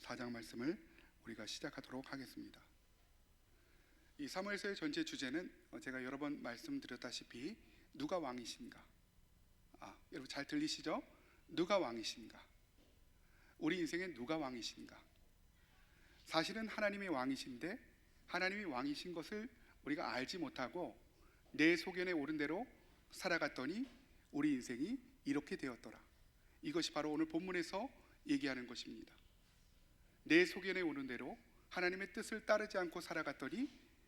4장 말씀을 우리가 시작하도록 하겠습니다. 이 사무엘서의 전체 주제는 제가 여러 번 말씀드렸다시피 누가 왕이신가? 여러분 잘 들리시죠? 누가 왕이신가? 우리 인생에 누가 왕이신가? 사실은 하나님이 왕이신데 하나님이 왕이신 것을 우리가 알지 못하고 내 소견에 오른 대로 살아갔더니 우리 인생이 이렇게 되었더라. 이것이 바로 오늘 본문에서 얘기하는 것입니다. 내 소견에 오른 대로 하나님의 뜻을 따르지 않고 살아갔더니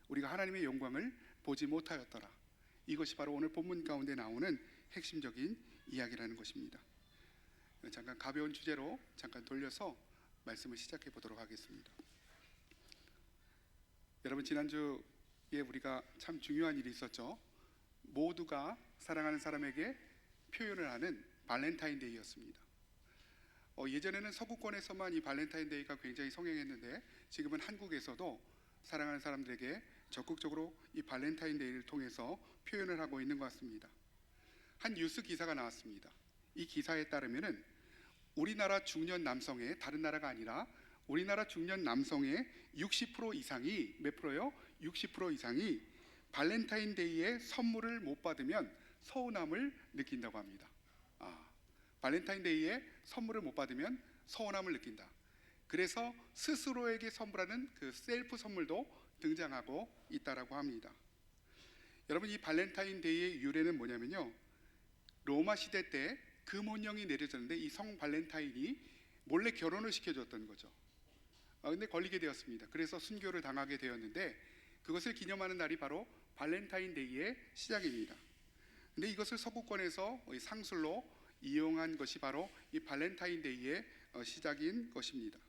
우리가 하나님의 영광을 보지 못하였더라. 이것이 바로 오늘 본문 가운데 나오는 핵심적인 이야기라는 것입니다. 잠깐 가벼운 주제로 잠깐 돌려서 말씀을 시작해 보도록 하겠습니다. 여러분, 지난주에 우리가 참 중요한 일이 있었죠. 모두가 사랑하는 사람에게 표현을 하는 발렌타인데이였습니다. 예전에는 서구권에서만 이 발렌타인데이가 굉장히 성행했는데 지금은 한국에서도 사랑하는 사람들에게 적극적으로 이 발렌타인데이를 통해서 표현을 하고 있는 것 같습니다. 한 뉴스 기사가 나왔습니다. 이 기사에 따르면은 우리나라 중년 남성의, 다른 나라가 아니라 우리나라 중년 남성의 60% 이상이, 몇 프로요? 60% 이상이 발렌타인데이에 선물을 못 받으면 서운함을 느낀다고 합니다. 발렌타인데이에 선물을 못 받으면 서운함을 느낀다. 그래서 스스로에게 선물하는 그 셀프 선물도 등장하고 있다라고 합니다. 여러분, 이 발렌타인데이의 유래는 뭐냐면요, 로마 시대 때 금혼령이 내려졌는데 이 성 발렌타인이 몰래 결혼을 시켜줬던 거죠. 근데 걸리게 되었습니다. 그래서 순교를 당하게 되었는데 그것을 기념하는 날이 바로 발렌타인데이의 시작입니다. 근데 이것을 서구권에서 상술로 이용한 것이 바로 이 발렌타인데이의 시작인 것입니다.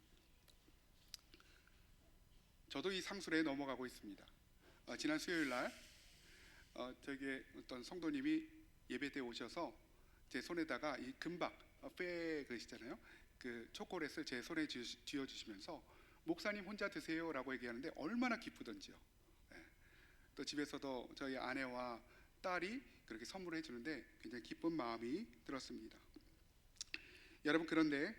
저도 이 상술에 넘어가고 있습니다. 지난 수요일 날 저에게 어떤 성도님이 예배 때 오셔서 제 손에다가 이 금박 페 그러시잖아요. 그 초콜릿을 제 손에 쥐어 주시면서 목사님 혼자 드세요라고 얘기하는데 얼마나 기쁘던지요. 또 집에서도 저희 아내와 딸이 그렇게 선물을 해주는데 굉장히 기쁜 마음이 들었습니다. 여러분, 그런데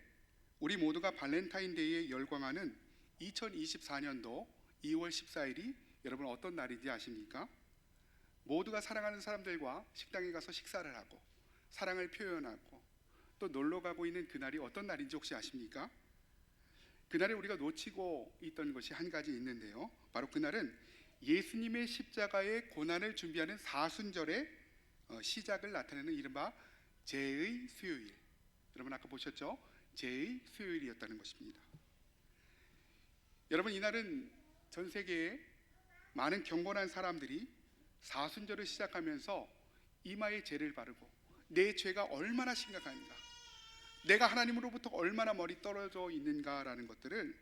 우리 모두가 발렌타인데이에 열광하는 2024년도 2월 14일이 여러분 어떤 날인지 아십니까? 모두가 사랑하는 사람들과 식당에 가서 식사를 하고 사랑을 표현하고 또 놀러 가고 있는 그날이 어떤 날인지 혹시 아십니까? 그날에 우리가 놓치고 있던 것이 한 가지 있는데요, 바로 그날은 예수님의 십자가의 고난을 준비하는 사순절의 시작을 나타내는 이른바 제의 수요일. 여러분 아까 보셨죠? 제의 수요일이었다는 것입니다. 여러분, 이날은 전 세계에 많은 경건한 사람들이 사순절을 시작하면서 이마에 제를 바르고 내 죄가 얼마나 심각한가, 내가 하나님으로부터 얼마나 멀리 떨어져 있는가라는 것들을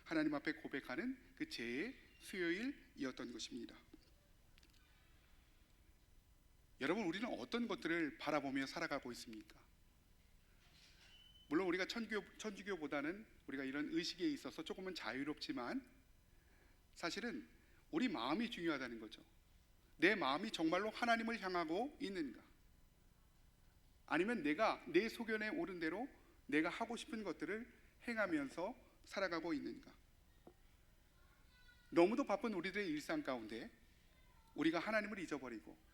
하나님 앞에 고백하는 그 제의 수요일이었던 것입니다. 여러분, 우리는 어떤 것들을 바라보며 살아가고 있습니까? 물론 우리가 천주교보다는 우리가 이런 의식에 있어서 조금은 자유롭지만 사실은 우리 마음이 중요하다는 거죠. 내 마음이 정말로 하나님을 향하고 있는가? 아니면 내가 내 소견에 오른 대로 내가 하고 싶은 것들을 행하면서 살아가고 있는가? 너무도 바쁜 우리들의 일상 가운데 우리가 하나님을 잊어버리고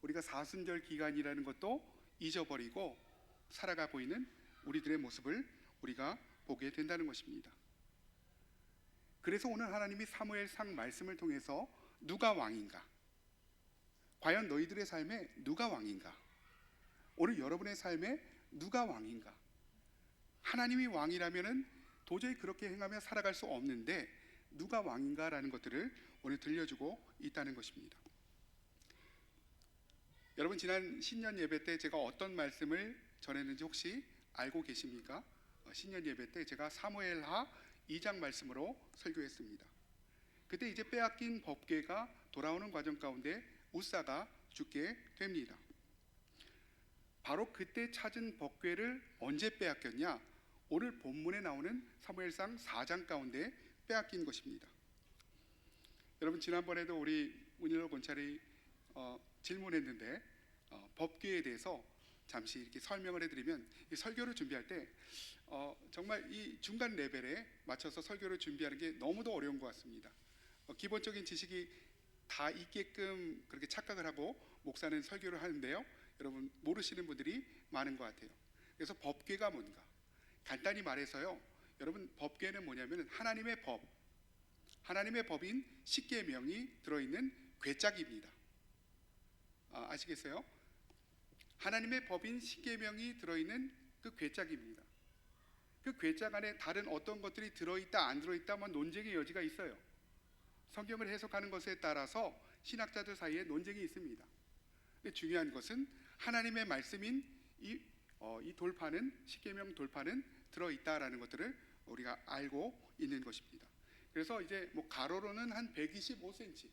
우리가 사순절 기간이라는 것도 잊어버리고 살아가고 있는 우리들의 모습을 우리가 보게 된다는 것입니다. 그래서 오늘 하나님이 사무엘상 말씀을 통해서 누가 왕인가? 과연 너희들의 삶에 누가 왕인가? 오늘 여러분의 삶에 누가 왕인가? 하나님이 왕이라면은 도저히 그렇게 행하며 살아갈 수 없는데 누가 왕인가라는 것들을 오늘 들려주고 있다는 것입니다. 여러분, 지난 신년 예배 때 제가 어떤 말씀을 전했는지 혹시 알고 계십니까? 신년 예배 때 제가 사무엘하 2장 말씀으로 설교했습니다. 그때 이제 빼앗긴 법궤가 돌아오는 과정 가운데 우사가 죽게 됩니다. 바로 그때 찾은 법궤를 언제 빼앗겼냐? 오늘 본문에 나오는 사무엘상 4장 가운데 빼앗긴 것입니다. 여러분, 지난번에도 우리 문일로 권찰이 질문했는데 법궤에 대해서 잠시 이렇게 설명을 해드리면, 이 설교를 준비할 때 정말 이 중간 레벨에 맞춰서 설교를 준비하는 게 너무도 어려운 것 같습니다. 기본적인 지식이 다 있게끔 그렇게 착각을 하고 목사는 설교를 하는데요, 여러분 모르시는 분들이 많은 것 같아요. 그래서 법궤가 뭔가, 간단히 말해서요, 여러분 법궤는 뭐냐면 하나님의 법, 하나님의 법인 십계명이 들어있는 궤짝입니다. 아시겠어요? 하나님의 법인 십계명이 들어있는 그 궤짝입니다. 그 궤짝 안에 다른 어떤 것들이 들어있다 안 들어있다 뭐 논쟁의 여지가 있어요. 성경을 해석하는 것에 따라서 신학자들 사이에 논쟁이 있습니다. 근데 중요한 것은 하나님의 말씀인 이 돌파는, 십계명 돌파는 들어있다라는 것들을 우리가 알고 있는 것입니다. 그래서 이제 뭐 가로로는 한 125cm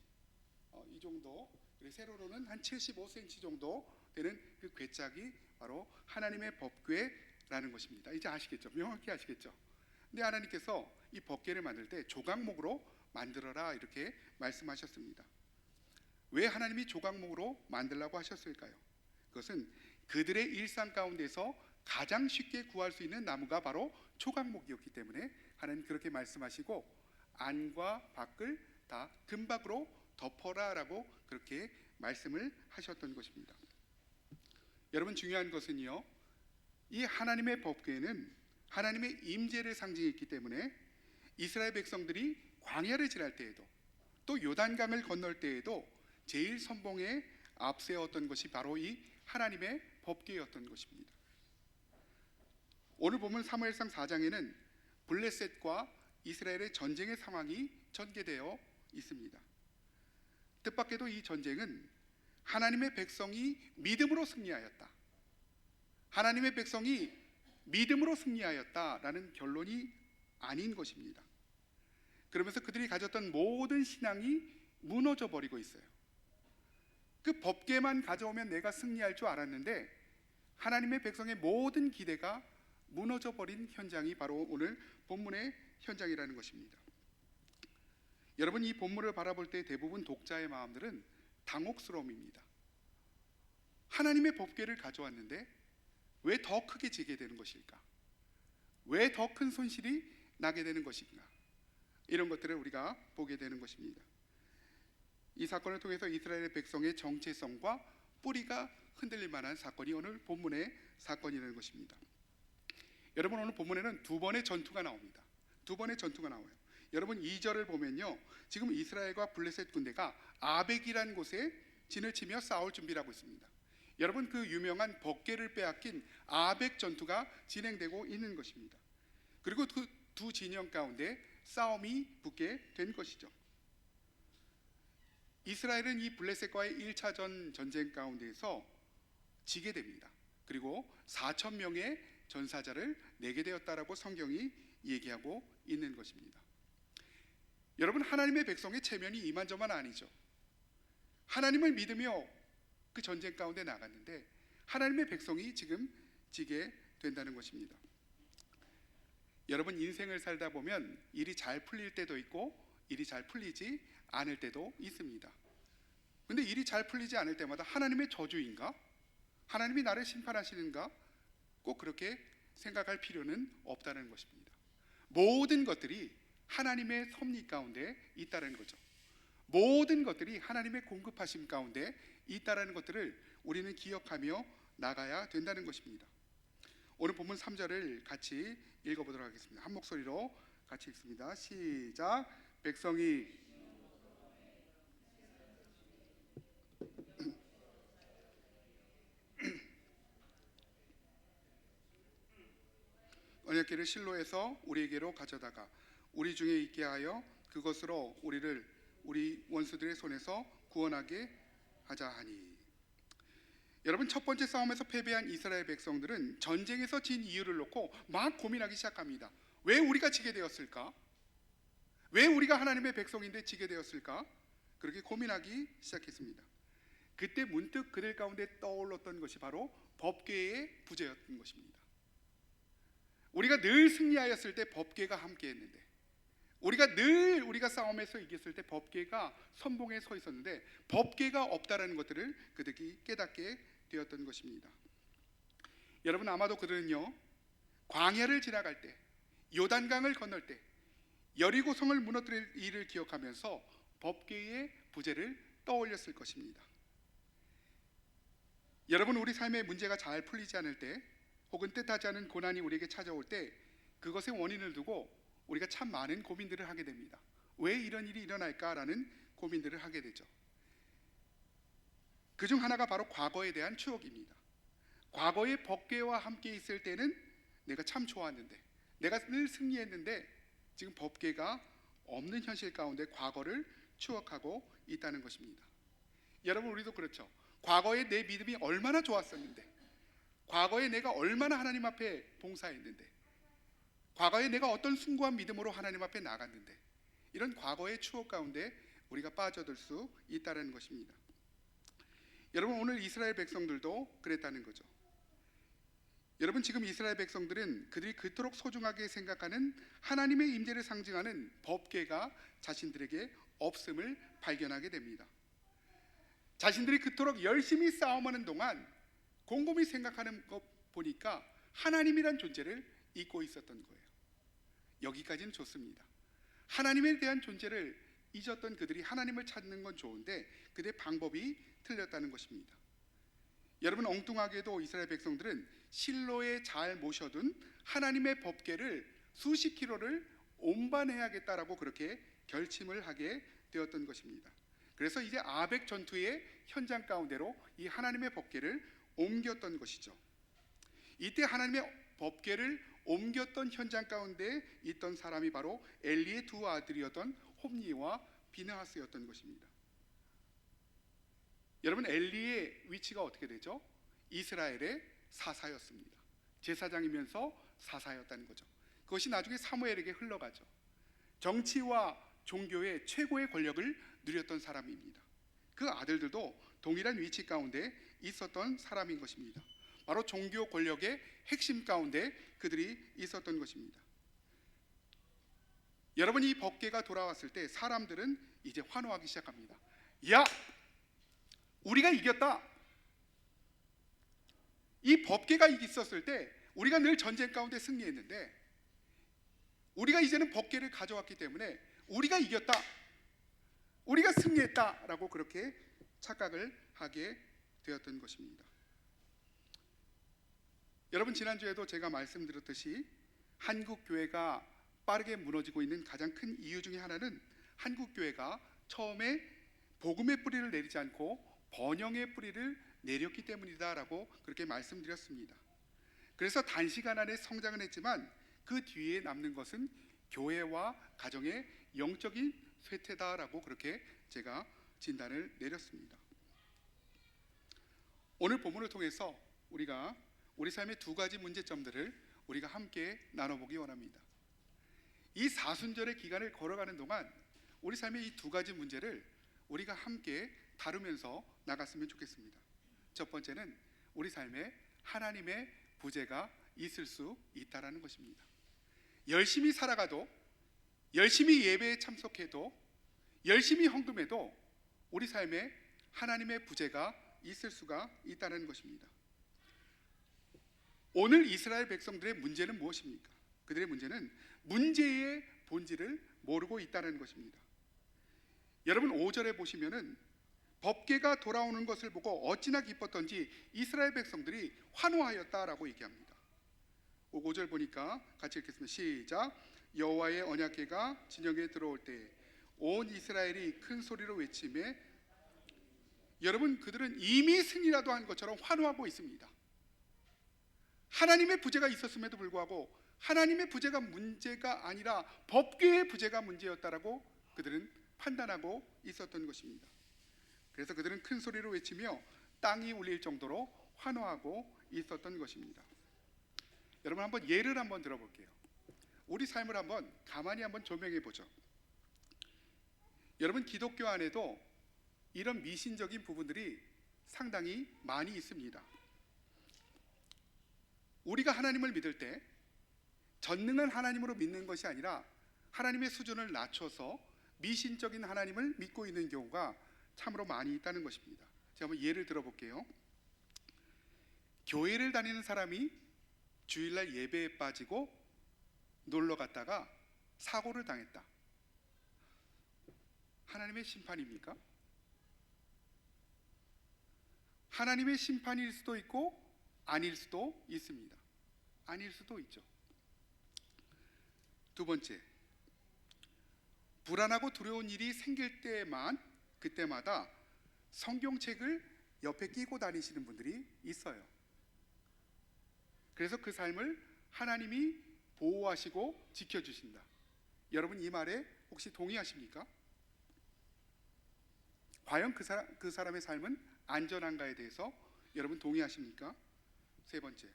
이 정도, 그리고 세로로는 한 75cm 정도 되는 그 궤짝이 바로 하나님의 법궤라는 것입니다. 이제 아시겠죠? 명확히 아시겠죠? 근데 하나님께서 이 법궤를 만들 때 조각목으로 만들어라 이렇게 말씀하셨습니다. 왜 하나님이 조각목으로 만들라고 하셨을까요? 그것은 그들의 일상 가운데서 가장 쉽게 구할 수 있는 나무가 바로 조각목이었기 때문에 하나님 그렇게 말씀하시고 안과 밖을 다 금박으로 덮어라라고 그렇게 말씀을 하셨던 것입니다. 여러분 중요한 것은요, 이 하나님의 법궤는 하나님의 임재를 상징했기 때문에 이스라엘 백성들이 광야를 지날 때에도 또 요단강을 건널 때에도 제일 선봉에 앞세웠던 것이 바로 이 하나님의 법궤였던 것입니다. 오늘 보면 사무엘상 4장에는 블레셋과 이스라엘의 전쟁의 상황이 전개되어 있습니다. 뜻밖에도 이 전쟁은 하나님의 백성이 믿음으로 승리하였다, 하나님의 백성이 믿음으로 승리하였다라는 결론이 아닌 것입니다. 그러면서 그들이 가졌던 모든 신앙이 무너져 버리고 있어요. 그 법궤만 가져오면 내가 승리할 줄 알았는데 하나님의 백성의 모든 기대가 무너져 버린 현장이 바로 오늘 본문의 현장이라는 것입니다. 여러분 이 본문을 바라볼 때 대부분 독자의 마음들은 당혹스러움입니다. 하나님의 법궤를 가져왔는데 왜 더 크게 지게 되는 것일까? 왜 더 큰 손실이 나게 되는 것인가? 이런 것들을 우리가 보게 되는 것입니다. 이 사건을 통해서 이스라엘 백성의 정체성과 뿌리가 흔들릴 만한 사건이 오늘 본문의 사건이라는 것입니다. 여러분 오늘 본문에는 두 번의 전투가 나옵니다. 두 번의 전투가 나와요. 여러분 2절을 보면요, 지금 이스라엘과 블레셋 군대가 아벡이라는 곳에 진을 치며 싸울 준비를 하고 있습니다. 여러분 그 유명한 법궤를 빼앗긴 아벡 전투가 진행되고 있는 것입니다. 그리고 그 두 진영 가운데 싸움이 붙게 된 것이죠. 이스라엘은 이 블레셋과의 1차전 전쟁 가운데에서 지게 됩니다. 그리고 4,000명의 전사자를 내게 되었다라고 성경이 얘기하고 있는 것입니다. 여러분 하나님의 백성의 체면이 이만저만 아니죠. 하나님을 믿으며 그 전쟁 가운데 나갔는데 하나님의 백성이 지금 지게 된다는 것입니다. 여러분 인생을 살다 보면 일이 잘 풀릴 때도 있고 일이 잘 풀리지 않을 때도 있습니다. 근데 일이 잘 풀리지 않을 때마다 하나님의 저주인가? 하나님이 나를 심판하시는가? 꼭 그렇게 생각할 필요는 없다는 것입니다. 모든 것들이 하나님의 섭리 가운데 있다는 거죠. 모든 것들이 하나님의 공급하심 가운데 있다는 것들을 우리는 기억하며 나가야 된다는 것입니다. 오늘 본문 3절을 같이 읽어보도록 하겠습니다. 한 목소리로 같이 읽습니다. 시작. 백성이 언약궤를 실로에서 우리에게로 가져다가 우리 중에 있게 하여 그것으로 우리를 우리 원수들의 손에서 구원하게 하자 하니. 여러분 첫 번째 싸움에서 패배한 이스라엘 백성들은 전쟁에서 진 이유를 놓고 막 고민하기 시작합니다. 왜 우리가 지게 되었을까? 왜 우리가 하나님의 백성인데 지게 되었을까? 그렇게 고민하기 시작했습니다. 그때 문득 그들 가운데 떠올랐던 것이 바로 법궤의 부재였던 것입니다. 우리가 늘 승리하였을 때 법궤가 함께했는데, 우리가 싸움에서 이겼을 때 법궤가 선봉에 서 있었는데 법궤가 없다라는 것들을 그들이 깨닫게 되었던 것입니다. 여러분 아마도 그들은요 광야를 지나갈 때, 요단강을 건널 때 여리고성을 무너뜨릴 일을 기억하면서 법궤의 부재를 떠올렸을 것입니다. 여러분, 우리 삶의 문제가 잘 풀리지 않을 때, 혹은 뜻하지 않은 고난이 우리에게 찾아올 때 그것의 원인을 두고 우리가 참 많은 고민들을 하게 됩니다. 왜 이런 일이 일어날까라는 고민들을 하게 되죠. 그중 하나가 바로 과거에 대한 추억입니다. 과거의 법궤와 함께 있을 때는 내가 참 좋았는데, 내가 늘 승리했는데 지금 법궤가 없는 현실 가운데 과거를 추억하고 있다는 것입니다. 여러분, 우리도 그렇죠. 과거에 내 믿음이 얼마나 좋았었는데, 과거에 내가 얼마나 하나님 앞에 봉사했는데, 과거에 내가 어떤 숭고한 믿음으로 하나님 앞에 나갔는데, 이런 과거의 추억 가운데 우리가 빠져들 수 있다는 것입니다. 여러분, 오늘 이스라엘 백성들도 그랬다는 거죠. 여러분, 지금 이스라엘 백성들은 그들이 그토록 소중하게 생각하는 하나님의 임재를 상징하는 법궤가 자신들에게 없음을 발견하게 됩니다. 자신들이 그토록 열심히 싸움하는 동안 곰곰이 생각하는 것 보니까 하나님이란 존재를 잊고 있었던 거예요. 여기까지는 좋습니다. 하나님에 대한 존재를 잊었던 그들이 하나님을 찾는 건 좋은데 그들의 방법이 틀렸다는 것입니다. 여러분, 엉뚱하게도 이스라엘 백성들은 실로에 잘 모셔둔 하나님의 법궤를 수십 킬로를 운반해야겠다라고 그렇게 결심을 하게 되었던 것입니다. 그래서 이제 아벡 전투의 현장 가운데로 이 하나님의 법궤를 옮겼던 것이죠. 이때 하나님의 법궤를 옮겼던 현장 가운데 있던 사람이 바로 엘리의 두 아들이었던 홈니와 비느하스였던 것입니다. 여러분, 엘리의 위치가 어떻게 되죠? 이스라엘의 사사였습니다. 제사장이면서 사사였다는 거죠. 그것이 나중에 사무엘에게 흘러가죠. 정치와 종교의 최고의 권력을 누렸던 사람입니다. 그 아들들도 동일한 위치 가운데 있었던 사람인 것입니다. 바로 종교 권력의 핵심 가운데 그들이 있었던 것입니다. 여러분, 이 법궤가 돌아왔을 때 사람들은 이제 환호하기 시작합니다. 야! 우리가 이겼다! 이 법궤가 있었을 때 우리가 늘 전쟁 가운데 승리했는데 우리가 이제는 법궤를 가져왔기 때문에 우리가 이겼다, 우리가 승리했다라고 그렇게 착각을 하게 되었던 것입니다. 여러분, 지난주에도 제가 말씀드렸듯이 한국 교회가 빠르게 무너지고 있는 가장 큰 이유 중에 하나는 한국 교회가 처음에 복음의 뿌리를 내리지 않고 번영의 뿌리를 내렸기 때문이다라고 그렇게 말씀드렸습니다. 그래서 단시간 안에 성장은 했지만 그 뒤에 남는 것은 교회와 가정의 영적인 쇠퇴다라고 그렇게 제가 진단을 내렸습니다. 오늘 본문을 통해서 우리가 우리 삶의 두 가지 문제점들을 우리가 함께 나눠보기 원합니다. 이 사순절의 기간을 걸어가는 동안 우리 삶의 이 두 가지 문제를 우리가 함께 다루면서 나갔으면 좋겠습니다. 첫 번째는 우리 삶에 하나님의 부재가 있을 수 있다라는 것입니다. 열심히 살아가도, 열심히 예배에 참석해도, 열심히 헌금해도 우리 삶에 하나님의 부재가 있을 수가 있다는 것입니다. 오늘 이스라엘 백성들의 문제는 무엇입니까? 그들의 문제는 문제의 본질을 모르고 있다는 것입니다. 여러분, 5절에 보시면은 법궤가 돌아오는 것을 보고 어찌나 기뻤던지 이스라엘 백성들이 환호하였다라고 얘기합니다. 5절 보니까 같이 읽겠습니다. 시작. 여호와의 언약궤가 진영에 들어올 때 온 이스라엘이 큰 소리로 외치매, 여러분, 그들은 이미 승리라도 한 것처럼 환호하고 있습니다. 하나님의 부재가 있었음에도 불구하고 하나님의 부재가 문제가 아니라 법궤의 부재가 문제였다라고 그들은 판단하고 있었던 것입니다. 그래서 그들은 큰 소리로 외치며 땅이 울릴 정도로 환호하고 있었던 것입니다. 여러분, 한번 예를 한번 들어볼게요. 우리 삶을 한번 가만히 한번 조명해 보죠. 여러분, 기독교 안에도 이런 미신적인 부분들이 상당히 많이 있습니다. 우리가 하나님을 믿을 때 전능한 하나님으로 믿는 것이 아니라 하나님의 수준을 낮춰서 미신적인 하나님을 믿고 있는 경우가 참으로 많이 있다는 것입니다. 제가 한번 예를 들어볼게요. 교회를 다니는 사람이 주일날 예배에 빠지고 놀러 갔다가 사고를 당했다. 하나님의 심판입니까? 하나님의 심판일 수도 있고 아닐 수도 있습니다. 아닐 수도 있죠. 두 번째, 불안하고 두려운 일이 생길 때만 그때마다 성경책을 옆에 끼고 다니시는 분들이 있어요. 그래서 그 삶을 하나님이 보호하시고 지켜주신다. 여러분 이 말에 혹시 동의하십니까? 과연 그 사람의 삶은 안전한가에 대해서 여러분 동의하십니까? 세 번째,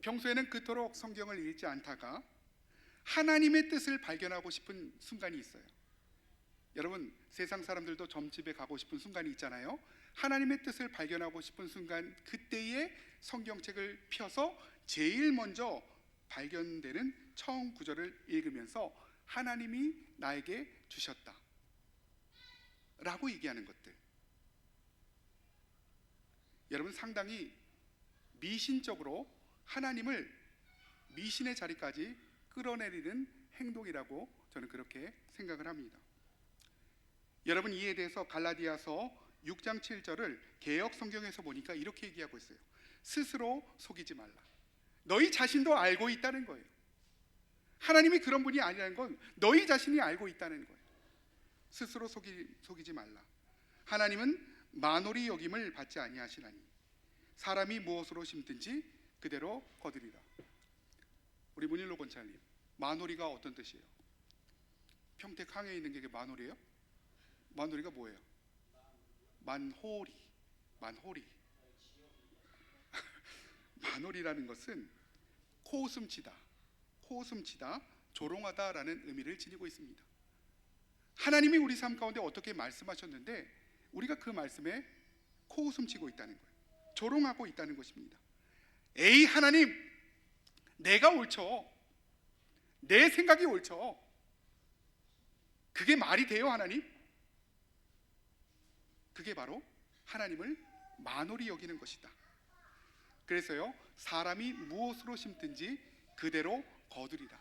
평소에는 그토록 성경을 읽지 않다가 하나님의 뜻을 발견하고 싶은 순간이 있어요. 여러분 세상 사람들도 점집에 가고 싶은 순간이 있잖아요. 하나님의 뜻을 발견하고 싶은 순간, 그때에 성경책을 펴서 제일 먼저 발견되는 처음 구절을 읽으면서 하나님이 나에게 주셨다 라고 얘기하는 것들, 여러분 상당히 미신적으로 하나님을 미신의 자리까지 끌어내리는 행동이라고 저는 그렇게 생각을 합니다. 여러분 이에 대해서 갈라디아서 6장 7절을 개역 성경에서 보니까 이렇게 얘기하고 있어요. 스스로 속이지 말라. 너희 자신도 알고 있다는 거예요. 하나님이 그런 분이 아니라는 건 너희 자신이 알고 있다는 거예요. 스스로 속이지 말라. 하나님은 만홀히 여김을 받지 아니하시나니 사람이 무엇으로 심든지 그대로 거두리라. 우리 문일로 권사님, 만홀이가 어떤 뜻이에요? 평택 항해에 있는 게 만홀이에요? 만홀이가 뭐예요? 만홀이 만홀이라는 것은 코웃음치다, 조롱하다라는 의미를 지니고 있습니다. 하나님이 우리 삶 가운데 어떻게 말씀하셨는데 우리가 그 말씀에 코웃음치고 있다는 거예요. 조롱하고 있다는 것입니다. 에이 하나님, 내가 옳죠. 내 생각이 옳죠. 그게 말이 돼요 하나님? 그게 바로 하나님을 만홀히 여기는 것이다. 그래서요, 사람이 무엇으로 심든지 그대로 거두리라.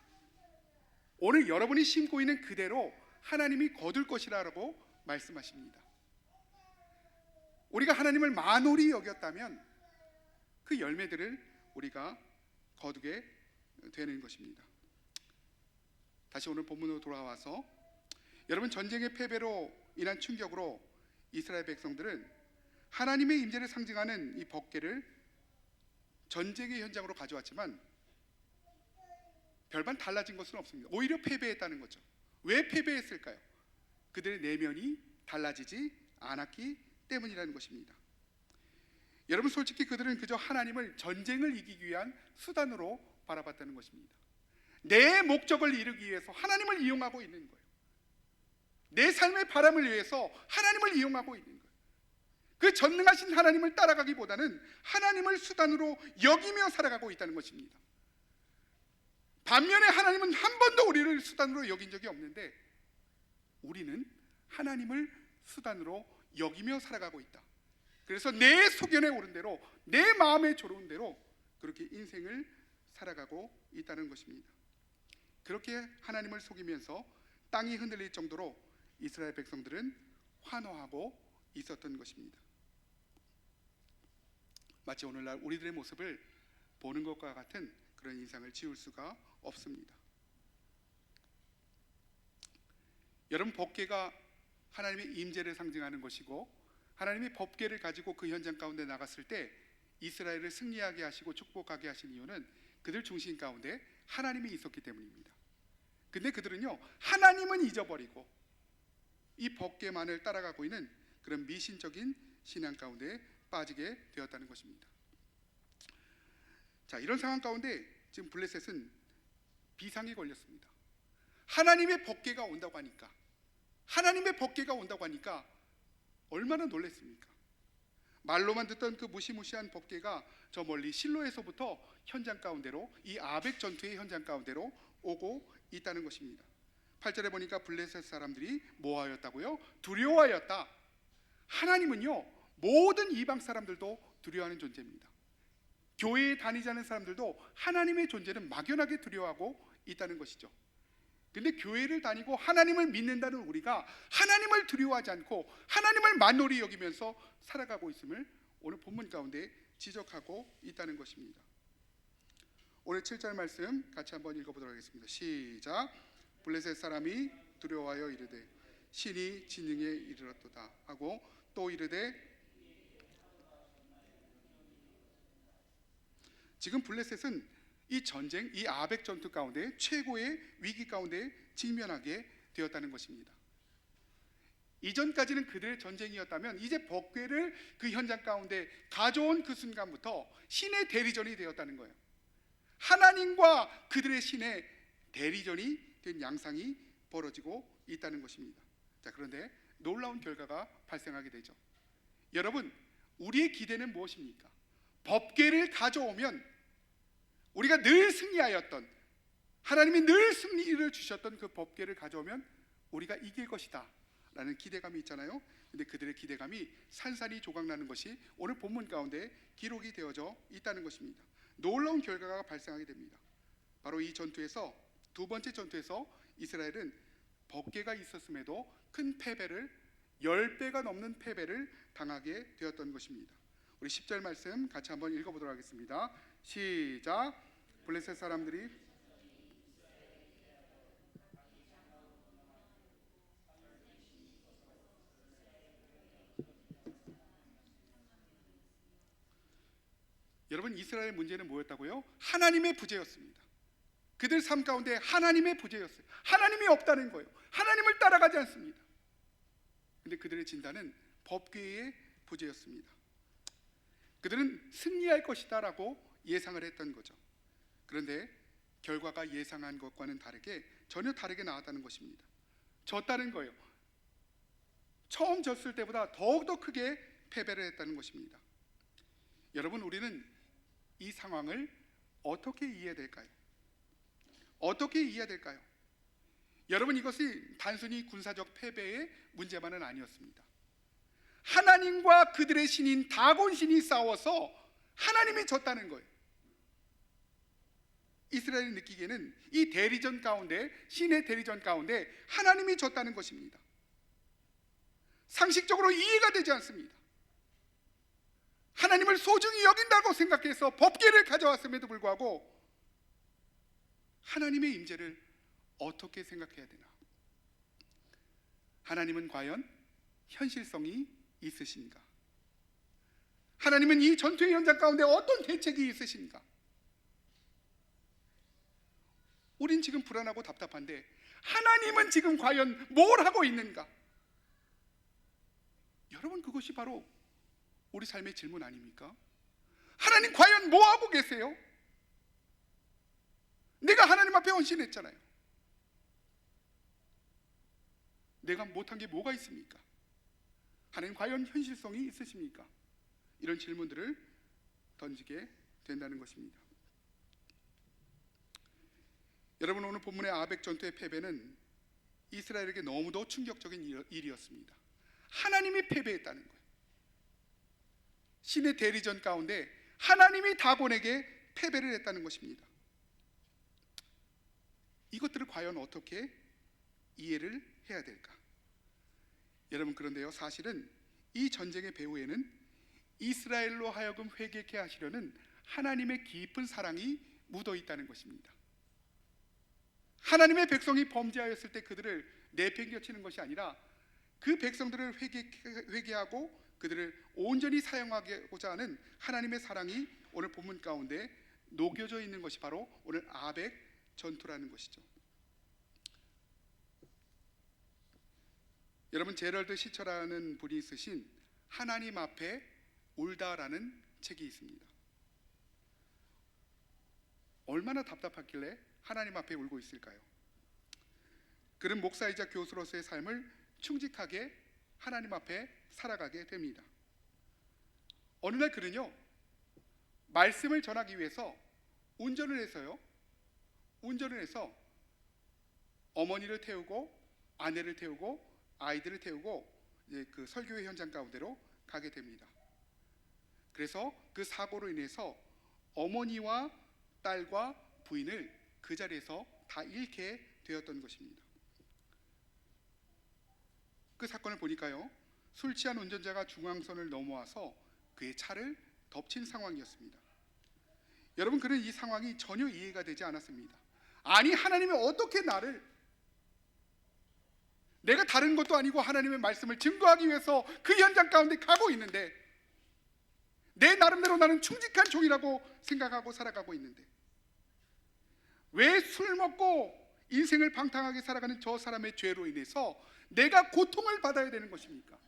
오늘 여러분이 심고 있는 그대로 하나님이 거둘 것이라고 말씀하십니다. 우리가 하나님을 만홀히 여겼다면 그 열매들을 우리가 거두게 되는 것입니다. 다시 오늘 본문으로 돌아와서, 여러분 전쟁의 패배로 인한 충격으로 이스라엘 백성들은 하나님의 임재를 상징하는 이 법궤를 전쟁의 현장으로 가져왔지만 별반 달라진 것은 없습니다. 오히려 패배했다는 거죠. 왜 패배했을까요? 그들의 내면이 달라지지 않았기 때문이라는 것입니다. 여러분 솔직히 그들은 그저 하나님을 전쟁을 이기기 위한 수단으로 바라봤다는 것입니다. 내 목적을 이루기 위해서 하나님을 이용하고 있는 거예요. 내 삶의 바람을 위해서 하나님을 이용하고 있는 거예요. 그 전능하신 하나님을 따라가기보다는 하나님을 수단으로 여기며 살아가고 있다는 것입니다. 반면에 하나님은 한 번도 우리를 수단으로 여긴 적이 없는데 우리는 하나님을 수단으로 여기며 살아가고 있다. 그래서 내 소견에 오른 대로, 내 마음에 조르는 대로 그렇게 인생을 살아가고 있다는 것입니다. 그렇게 하나님을 속이면서 땅이 흔들릴 정도로 이스라엘 백성들은 환호하고 있었던 것입니다. 마치 오늘날 우리들의 모습을 보는 것과 같은 그런 인상을 지울 수가 없습니다. 여러분 법궤가 하나님의 임재를 상징하는 것이고, 하나님이 법궤를 가지고 그 현장 가운데 나갔을 때 이스라엘을 승리하게 하시고 축복하게 하신 이유는 그들 중심 가운데 하나님이 있었기 때문입니다. 근데 그들은요, 하나님은 잊어버리고 이 법궤만을 따라가고 있는 그런 미신적인 신앙 가운데 빠지게 되었다는 것입니다. 자, 이런 상황 가운데 지금 블레셋은 비상이 걸렸습니다. 하나님의 법궤가 온다고 하니까, 얼마나 놀랐습니까? 말로만 듣던 그 무시무시한 법궤가 저 멀리 실로에서부터 현장 가운데로, 이 아벡 전투의 현장 가운데로 오고 있다는 것입니다. 8절에 보니까 블레셋 사람들이 뭐하였다고요? 두려워하였다. 하나님은요, 모든 이방 사람들도 두려워하는 존재입니다. 교회에 다니지 않는 사람들도 하나님의 존재는 막연하게 두려워하고 있다는 것이죠. 근데 교회를 다니고 하나님을 믿는다는 우리가 하나님을 두려워하지 않고 하나님을 만홀히 여기면서 살아가고 있음을 오늘 본문 가운데 지적하고 있다는 것입니다. 오늘 7절 말씀 같이 한번 읽어보도록 하겠습니다. 시작. 블레셋 사람이 두려워하여 이르되 신이 진영에 이르렀도다 하고 또 이르되, 지금 블레셋은 이 전쟁, 이 아벡 전투 가운데 최고의 위기 가운데 직면하게 되었다는 것입니다. 이전까지는 그들의 전쟁이었다면 이제 법궤를 그 현장 가운데 가져온 그 순간부터 신의 대리전이 되었다는 거예요. 하나님과 그들의 신의 대리전이 된 양상이 벌어지고 있다는 것입니다. 자, 그런데 놀라운 결과가 발생하게 되죠. 여러분, 우리의 기대는 무엇입니까? 법궤를 가져오면 우리가 늘 승리하였던, 하나님이 늘 승리를 주셨던 그 법궤를 가져오면 우리가 이길 것이다 라는 기대감이 있잖아요. 근데 그들의 기대감이 산산이 조각나는 것이 오늘 본문 가운데 기록이 되어져 있다는 것입니다. 놀라운 결과가 발생하게 됩니다. 바로 이 전투에서, 두 번째 전투에서 이스라엘은 법궤가 있었음에도 큰 패배를, 10배가 넘는 패배를 당하게 되었던 것입니다. 우리 10절 말씀 같이 한번 읽어보도록 하겠습니다. 시작. 블레셋 사람들이 여러분, 이스라엘 문제는 뭐였다고요? 하나님의 부재였습니다. 그들 삶 가운데 하나님의 부재였어요. 하나님이 없다는 거예요. 하나님을 따라가지 않습니다. 근데 그들의 진단은 법궤의 부재였습니다. 그들은 승리할 것이다 라고 예상을 했던 거죠. 그런데 결과가 예상한 것과는 다르게, 전혀 다르게 나왔다는 것입니다. 졌다는 거예요. 처음 졌을 때보다 더욱더 크게 패배를 했다는 것입니다. 여러분, 우리는 이 상황을 어떻게 이해해야 될까요? 어떻게 이해해야 될까요? 여러분, 이것이 단순히 군사적 패배의 문제만은 아니었습니다. 하나님과 그들의 신인 다곤 신이 싸워서 하나님이 졌다는 거예요. 이스라엘이 느끼기에는 이 대리전 가운데, 신의 대리전 가운데 하나님이 졌다는 것입니다. 상식적으로 이해가 되지 않습니다. 하나님을 소중히 여긴다고 생각해서 법궤를 가져왔음에도 불구하고 하나님의 임재를 어떻게 생각해야 되나? 하나님은 과연 현실성이 있으신가? 하나님은 이 전투의 현장 가운데 어떤 대책이 있으신가? 우린 지금 불안하고 답답한데 하나님은 지금 과연 뭘 하고 있는가? 여러분, 그것이 바로 우리 삶의 질문 아닙니까? 하나님 과연 뭐 하고 계세요? 내가 하나님 앞에 헌신했잖아요. 내가 못한 게 뭐가 있습니까? 하나님 과연 현실성이 있으십니까? 이런 질문들을 던지게 된다는 것입니다. 여러분, 오늘 본문의 아벡 전투의 패배는 이스라엘에게 너무도 충격적인 일이었습니다. 하나님이 패배했다는 거예요. 신의 대리전 가운데 하나님이 다곤에게 패배를 했다는 것입니다. 이것들을 과연 어떻게 이해를 해야 될까? 여러분, 그런데요, 사실은 이 전쟁의 배후에는 이스라엘로 하여금 회개케 하시려는 하나님의 깊은 사랑이 묻어 있다는 것입니다. 하나님의 백성이 범죄하였을 때 그들을 내팽겨치는 것이 아니라 그 백성들을 회개하고 그들을 온전히 사용하고자 하는 하나님의 사랑이 오늘 본문 가운데 녹여져 있는 것이 바로 오늘 아벡 전투라는 것이죠. 여러분, 제럴드 시처라는 분이 쓰신 하나님 앞에 울다라는 책이 있습니다. 얼마나 답답했길래 하나님 앞에 울고 있을까요? 그는 목사이자 교수로서의 삶을 충직하게 하나님 앞에 살아가게 됩니다. 어느 날 그는요, 말씀을 전하기 위해서 운전을 해서 어머니를 태우고 아내를 태우고 아이들을 태우고 이제 그 설교회 현장 가운데로 가게 됩니다. 그래서 그 사고로 인해서 어머니와 딸과 부인을 그 자리에서 다 잃게 되었던 것입니다. 그 사건을 보니까요, 술 취한 운전자가 중앙선을 넘어와서 그의 차를 덮친 상황이었습니다. 여러분, 그는 이 상황이 전혀 이해가 되지 않았습니다. 아니, 하나님이 어떻게 내가 다른 것도 아니고 하나님의 말씀을 증거하기 위해서 그 현장 가운데 가고 있는데, 내 나름대로 나는 충직한 종이라고 생각하고 살아가고 있는데, 왜 술 먹고 인생을 방탕하게 살아가는 저 사람의 죄로 인해서 내가 고통을 받아야 되는 것입니까?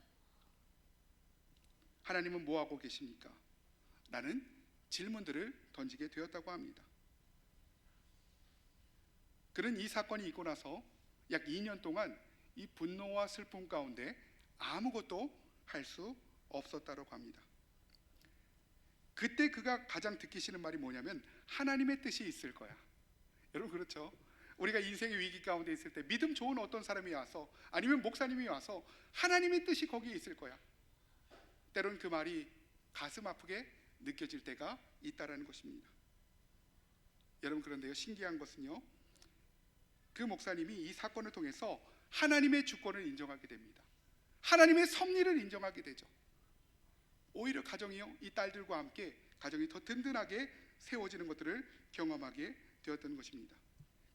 하나님은 뭐 하고 계십니까? 라는 질문들을 던지게 되었다고 합니다. 그는 이 사건이 있고 나서 약 2년 동안 이 분노와 슬픔 가운데 아무것도 할 수 없었다고 합니다. 그때 그가 가장 듣기 싫은 말이 뭐냐면, 하나님의 뜻이 있을 거야. 여러분, 그렇죠? 우리가 인생의 위기 가운데 있을 때 믿음 좋은 어떤 사람이 와서, 아니면 목사님이 와서 하나님의 뜻이 거기에 있을 거야, 때로는 그 말이 가슴 아프게 느껴질 때가 있다라는 것입니다. 여러분, 그런데요, 신기한 것은요, 그 목사님이 이 사건을 통해서 하나님의 주권을 인정하게 됩니다. 하나님의 섭리를 인정하게 되죠. 오히려 가정이요, 이 딸들과 함께 가정이 더 든든하게 세워지는 것들을 경험하게 되었던 것입니다.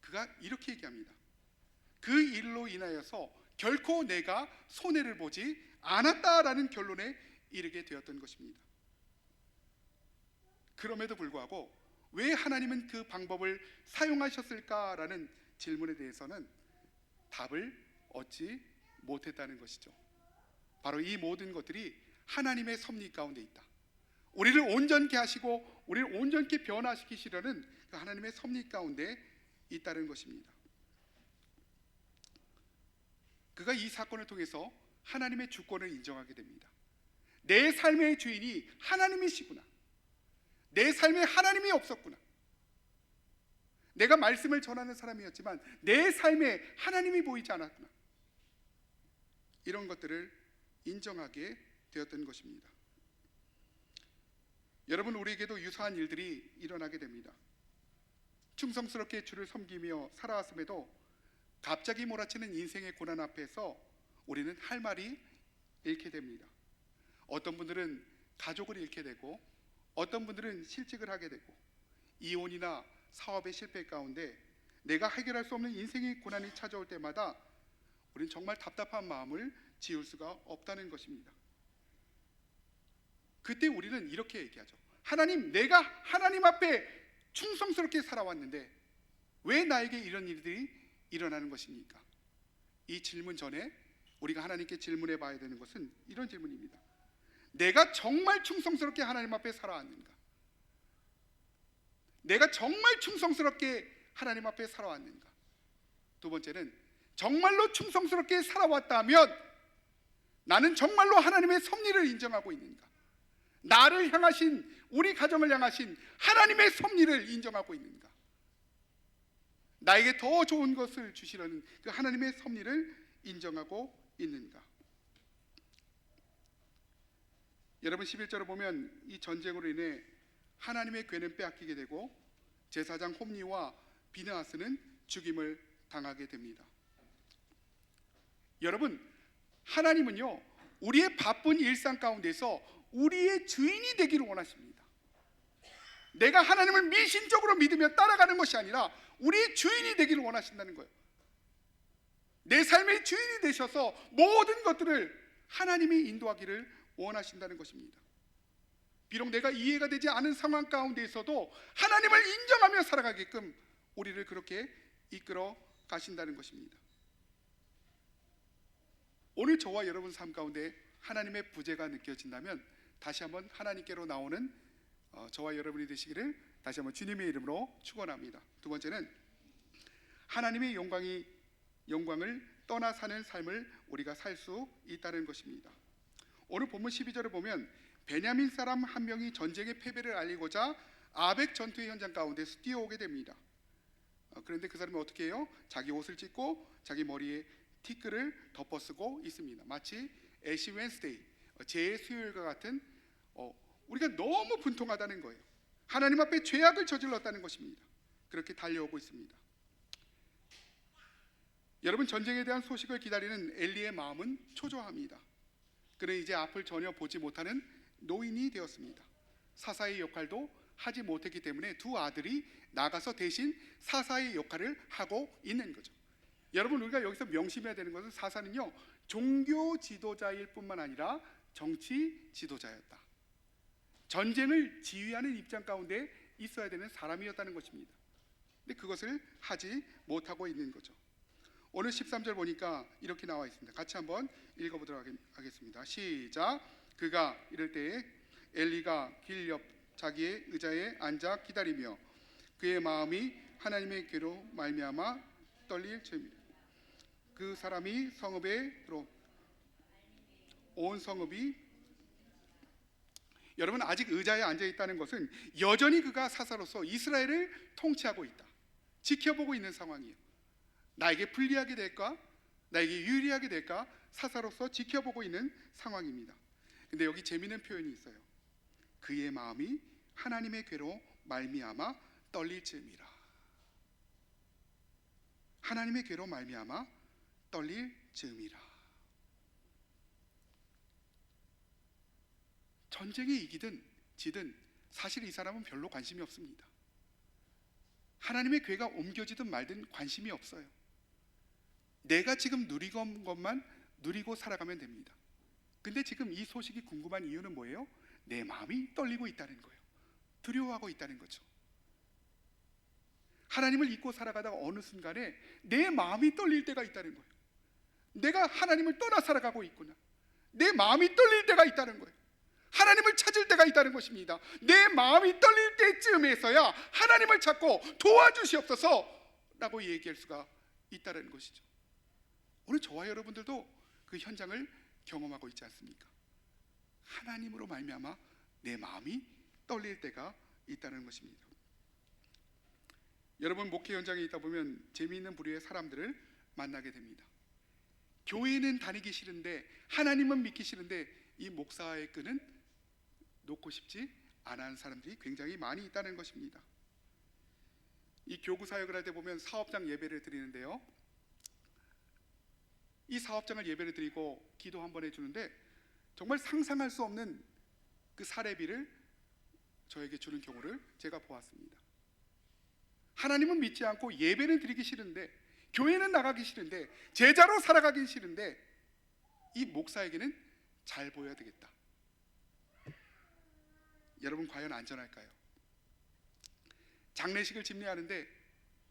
그가 이렇게 얘기합니다. 그 일로 인하여서 결코 내가 손해를 보지 않았다라는 결론에 이르게 되었던 것입니다. 그럼에도 불구하고 왜 하나님은 그 방법을 사용하셨을까라는 질문에 대해서는 답을 얻지 못했다는 것이죠. 바로 이 모든 것들이 하나님의 섭리 가운데 있다. 우리를 온전케 하시고 우리를 온전케 변화시키시려는 그 하나님의 섭리 가운데 있다는 것입니다. 그가 이 사건을 통해서 하나님의 주권을 인정하게 됩니다. 내 삶의 주인이 하나님이시구나. 내 삶에 하나님이 없었구나. 내가 말씀을 전하는 사람이었지만 내 삶에 하나님이 보이지 않았구나. 이런 것들을 인정하게 되었던 것입니다. 여러분, 우리에게도 유사한 일들이 일어나게 됩니다. 충성스럽게 주를 섬기며 살아왔음에도 갑자기 몰아치는 인생의 고난 앞에서 우리는 할 말이 잃게 됩니다. 어떤 분들은 가족을 잃게 되고, 어떤 분들은 실직을 하게 되고, 이혼이나 사업의 실패 가운데 내가 해결할 수 없는 인생의 고난이 찾아올 때마다 우리는 정말 답답한 마음을 지울 수가 없다는 것입니다. 그때 우리는 이렇게 얘기하죠. 하나님, 내가 하나님 앞에 충성스럽게 살아왔는데 왜 나에게 이런 일들이 일어나는 것입니까? 이 질문 전에 우리가 하나님께 질문해 봐야 되는 것은 이런 질문입니다. 내가 정말 충성스럽게 하나님 앞에 살아왔는가? 내가 정말 충성스럽게 하나님 앞에 살아왔는가? 두 번째는, 정말로 충성스럽게 살아왔다면 나는 정말로 하나님의 섭리를 인정하고 있는가? 나를 향하신, 우리 가정을 향하신 하나님의 섭리를 인정하고 있는가? 나에게 더 좋은 것을 주시려는 그 하나님의 섭리를 인정하고 있는가? 여러분, 11절을 보면 이 전쟁으로 인해 하나님의 궤는 빼앗기게 되고 제사장 홈리와 비느하스는 죽임을 당하게 됩니다. 여러분, 하나님은요, 우리의 바쁜 일상 가운데서 우리의 주인이 되기를 원하십니다. 내가 하나님을 미신적으로 믿으며 따라가는 것이 아니라 우리의 주인이 되기를 원하신다는 거예요. 내 삶의 주인이 되셔서 모든 것들을 하나님이 인도하기를 원하신다는 것입니다. 비록 내가 이해가 되지 않은 상황 가운데에서도 하나님을 인정하며 살아가게끔 우리를 그렇게 이끌어 가신다는 것입니다. 오늘 저와 여러분 삶 가운데 하나님의 부재가 느껴진다면 다시 한번 하나님께로 나오는 저와 여러분이 되시기를 다시 한번 주님의 이름으로 축원합니다. 두 번째는, 하나님의 영광을 떠나 사는 삶을 우리가 살 수 있다는 것입니다. 오늘 본문 12절을 보면 베냐민 사람 한 명이 전쟁의 패배를 알리고자 아벡 전투의 현장 가운데서 뛰어오게 됩니다. 그런데 그 사람이 어떻게 해요? 자기 옷을 찢고 자기 머리에 티끌을 덮어쓰고 있습니다. 마치 애시 웬스데이, 제 수요일과 같은, 우리가 너무 분통하다는 거예요. 하나님 앞에 죄악을 저질렀다는 것입니다. 그렇게 달려오고 있습니다. 여러분, 전쟁에 대한 소식을 기다리는 엘리의 마음은 초조합니다. 그는 이제 앞을 전혀 보지 못하는 노인이 되었습니다. 사사의 역할도 하지 못했기 때문에 두 아들이 나가서 대신 사사의 역할을 하고 있는 거죠. 여러분, 우리가 여기서 명심해야 되는 것은 사사는요, 종교 지도자일 뿐만 아니라 정치 지도자였다. 전쟁을 지휘하는 입장 가운데 있어야 되는 사람이었다는 것입니다. 근데 그것을 하지 못하고 있는 거죠. 오늘 13절 보니까 이렇게 나와 있습니다. 같이 한번 읽어보도록 하겠습니다. 시작. 그가 이럴 때에 엘리가 길 옆 자기의 의자에 앉아 기다리며 그의 마음이 하나님의 괴로 말미암아 떨릴 즈음이라. 그 사람이 성읍에 들어 온 성읍이, 여러분, 아직 의자에 앉아 있다는 것은 여전히 그가 사사로서 이스라엘을 통치하고 있다, 지켜보고 있는 상황이에요. 나에게 불리하게 될까, 나에게 유리하게 될까, 사사로서 지켜보고 있는 상황입니다. 근데 여기 재미있는 표현이 있어요. 그의 마음이 하나님의 괴로 말미암아 떨릴 즈음이라. 하나님의 괴로 말미암아 떨릴 즈음이라. 전쟁에 이기든 지든 사실 이 사람은 별로 관심이 없습니다. 하나님의 괴가 옮겨지든 말든 관심이 없어요. 내가 지금 누리는 것만 누리고 살아가면 됩니다. 근데 지금 이 소식이 궁금한 이유는 뭐예요? 내 마음이 떨리고 있다는 거예요. 두려워하고 있다는 거죠. 하나님을 잊고 살아가다가 어느 순간에 내 마음이 떨릴 때가 있다는 거예요. 내가 하나님을 떠나 살아가고 있구나. 내 마음이 떨릴 때가 있다는 거예요. 하나님을 찾을 때가 있다는 것입니다. 내 마음이 떨릴 때쯤에서야 하나님을 찾고 도와주시옵소서 라고 얘기할 수가 있다는 것이죠. 오늘 저와 여러분들도 그 현장을 경험하고 있지 않습니까? 하나님으로 말미암아 내 마음이 떨릴 때가 있다는 것입니다. 여러분, 목회 현장에 있다 보면 재미있는 부류의 사람들을 만나게 됩니다. 교회는 다니기 싫은데, 하나님은 믿기 싫은데 이 목사의 끈은 놓고 싶지 않아 하는 사람들이 굉장히 많이 있다는 것입니다. 이 교구 사역을 할 때 보면 사업장 예배를 드리는데요, 이 사업장을 예배를 드리고 기도 한번 해주는데 정말 상상할 수 없는 그 사례비를 저에게 주는 경우를 제가 보았습니다. 하나님은 믿지 않고 예배는 드리기 싫은데, 교회는 나가기 싫은데, 제자로 살아가기 싫은데 이 목사에게는 잘 보여야 되겠다. 여러분, 과연 안전할까요? 장례식을 집례하는데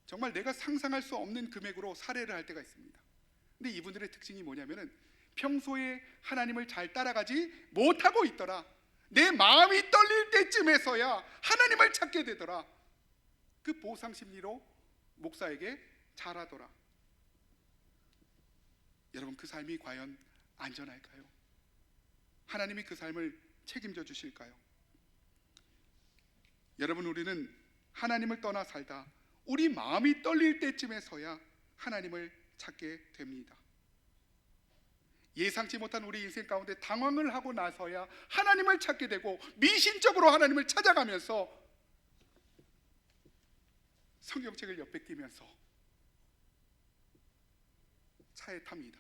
정말 내가 상상할 수 없는 금액으로 사례를 할 때가 있습니다. 근데 이분들의 특징이 뭐냐면은 평소에 하나님을 잘 따라가지 못하고 있더라, 내 마음이 떨릴 때쯤에서야 하나님을 찾게 되더라, 그 보상 심리로 목사에게 잘하더라. 여러분, 그 삶이 과연 안전할까요? 하나님이 그 삶을 책임져 주실까요? 여러분, 우리는 하나님을 떠나 살다 우리 마음이 떨릴 때쯤에서야 하나님을 찾게 됩니다. 예상치 못한 우리 인생 가운데 당황을 하고 나서야 하나님을 찾게 되고, 미신적으로 하나님을 찾아가면서 성경책을 옆에 끼면서 차에 탑니다.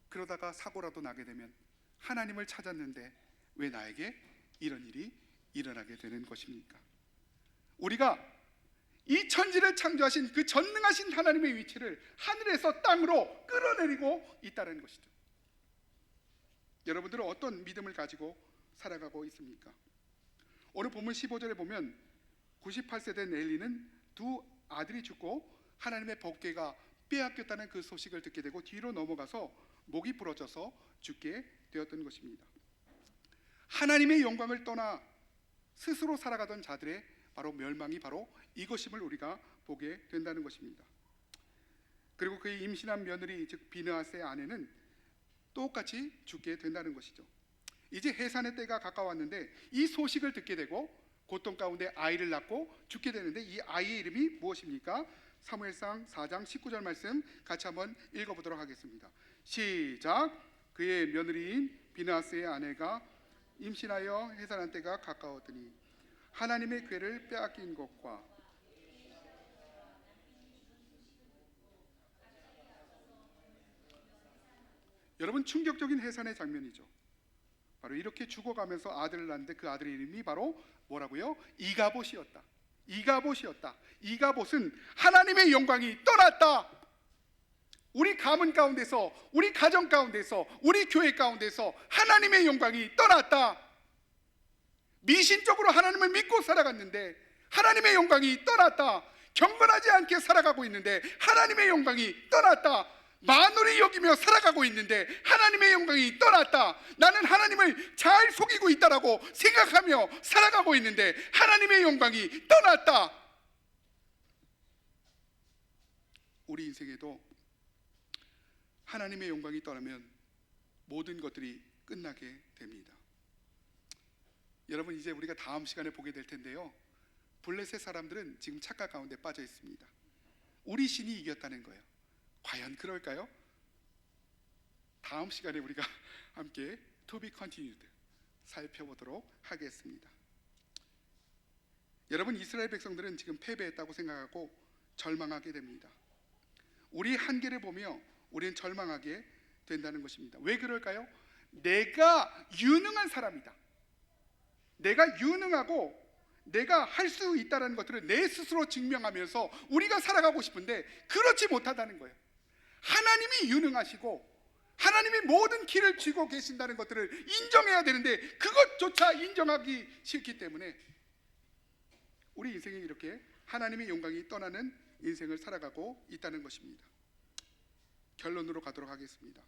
그러다가 사고라도 나게 되면 하나님을 찾았는데 왜 나에게 이런 일이 일어나게 되는 것입니까? 우리가 이 천지를 창조하신 그 전능하신 하나님의 위치를 하늘에서 땅으로 끌어내리고 있다는 것이죠. 여러분들은 어떤 믿음을 가지고 살아가고 있습니까? 오늘 본문 15절에 보면 98세 된 엘리는 두 아들이 죽고 하나님의 법궤가 빼앗겼다는 그 소식을 듣게 되고 뒤로 넘어가서 목이 부러져서 죽게 되었던 것입니다. 하나님의 영광을 떠나 스스로 살아가던 자들의 바로 멸망이 바로 이것임을 우리가 보게 된다는 것입니다. 그리고 그의 임신한 며느리, 즉 비느하스의 아내는 똑같이 죽게 된다는 것이죠. 이제 해산의 때가 가까웠는데 이 소식을 듣게 되고 고통 가운데 아이를 낳고 죽게 되는데 이 아이의 이름이 무엇입니까? 사무엘상 4장 19절 말씀 같이 한번 읽어보도록 하겠습니다. 시작. 그의 며느리인 비느하스의 아내가 임신하여 해산한 때가 가까웠더니 하나님의 궤를 빼앗긴 것과 여러분 충격적인 해산의 장면이죠. 바로 이렇게 죽어가면서 아들을 낳는데 그 아들의 이름이 바로 뭐라고요? 이가봇이었다. 이가봇이었다. 이가봇은 하나님의 영광이 떠났다. 우리 가문 가운데서, 우리 가정 가운데서, 우리 교회 가운데서 하나님의 영광이 떠났다. 미신적으로 하나님을 믿고 살아갔는데 하나님의 영광이 떠났다. 경건하지 않게 살아가고 있는데 하나님의 영광이 떠났다. 만홀히 여기며 살아가고 있는데 하나님의 영광이 떠났다. 나는 하나님을 잘 속이고 있다라고 생각하며 살아가고 있는데 하나님의 영광이 떠났다. 우리 인생에도 하나님의 영광이 떠나면 모든 것들이 끝나게 됩니다. 여러분, 이제 우리가 다음 시간에 보게 될 텐데요, 블레셋 사람들은 지금 착각 가운데 빠져 있습니다. 우리 신이 이겼다는 거예요. 과연 그럴까요? 다음 시간에 우리가 함께 To be continued 살펴보도록 하겠습니다. 여러분, 이스라엘 백성들은 지금 패배했다고 생각하고 절망하게 됩니다. 우리 한계를 보며 우리는 절망하게 된다는 것입니다. 왜 그럴까요? 내가 유능한 사람이다. 내가 유능하고 내가 할 수 있다는 것들을 내 스스로 증명하면서 우리가 살아가고 싶은데 그렇지 못하다는 거예요. 하나님이 유능하시고 하나님이 모든 길을 쥐고 계신다는 것들을 인정해야 되는데 그것조차 인정하기 싫기 때문에 우리 인생이 이렇게 하나님의 영광이 떠나는 인생을 살아가고 있다는 것입니다. 결론으로 가도록 하겠습니다.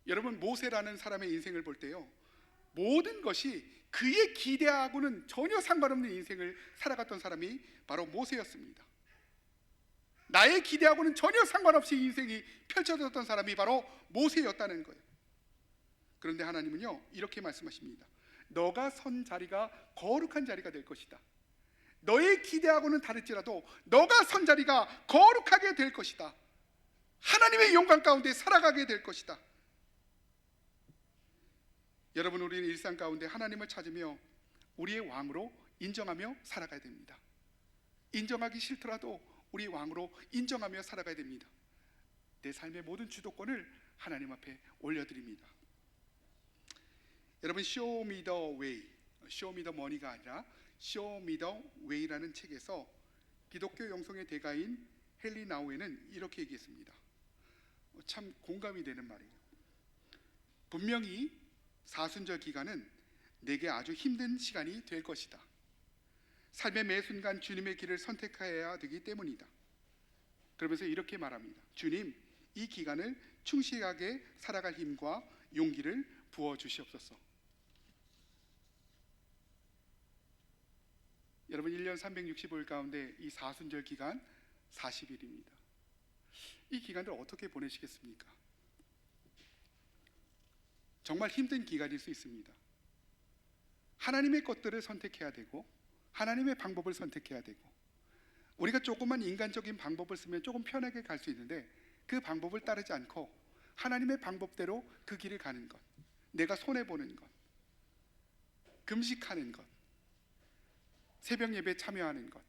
여러분, 모세라는 사람의 인생을 볼 때요, 모든 것이 그의 기대하고는 전혀 상관없는 인생을 살아갔던 사람이 바로 모세였습니다. 나의 기대하고는 전혀 상관없이 인생이 펼쳐졌던 사람이 바로 모세였다는 거예요. 그런데 하나님은요, 이렇게 말씀하십니다. 너가 선 자리가 거룩한 자리가 될 것이다. 너의 기대하고는 다를지라도 너가 선 자리가 거룩하게 될 것이다. 하나님의 영광 가운데 살아가게 될 것이다. 여러분, 우리는 일상 가운데 하나님을 찾으며 우리의 왕으로 인정하며 살아가야 됩니다. 인정하기 싫더라도 우리 왕으로 인정하며 살아가야 됩니다. 내 삶의 모든 주도권을 하나님 앞에 올려드립니다. 여러분, Show Me the Way, Show Me the Money가 아니라 Show Me the Way라는 책에서 기독교 영성의 대가인 헨리 나우에는 이렇게 얘기했습니다. 참 공감이 되는 말이에요. 분명히 사순절 기간은 내게 아주 힘든 시간이 될 것이다. 삶의 매 순간 주님의 길을 선택해야 되기 때문이다. 그러면서 이렇게 말합니다. 주님, 이 기간을 충실하게 살아갈 힘과 용기를 부어주시옵소서. 여러분, 1년 365일 가운데 이 사순절 기간 40일입니다. 이 기간을 어떻게 보내시겠습니까? 정말 힘든 기간일 수 있습니다. 하나님의 것들을 선택해야 되고 하나님의 방법을 선택해야 되고, 우리가 조금만 인간적인 방법을 쓰면 조금 편하게 갈 수 있는데 그 방법을 따르지 않고 하나님의 방법대로 그 길을 가는 것, 내가 손해보는 것, 금식하는 것, 새벽 예배에 참여하는 것,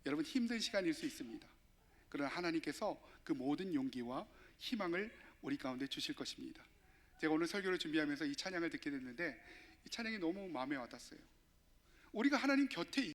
여러분, 힘든 시간일 수 있습니다. 그러나 하나님께서 그 모든 용기와 희망을 우리 가운데 주실 것입니다. 제가 오늘 설교를 준비하면서 이 찬양을 듣게 됐는데 이 찬양이 너무 마음에 와닿았어요. 우리가 하나님 곁에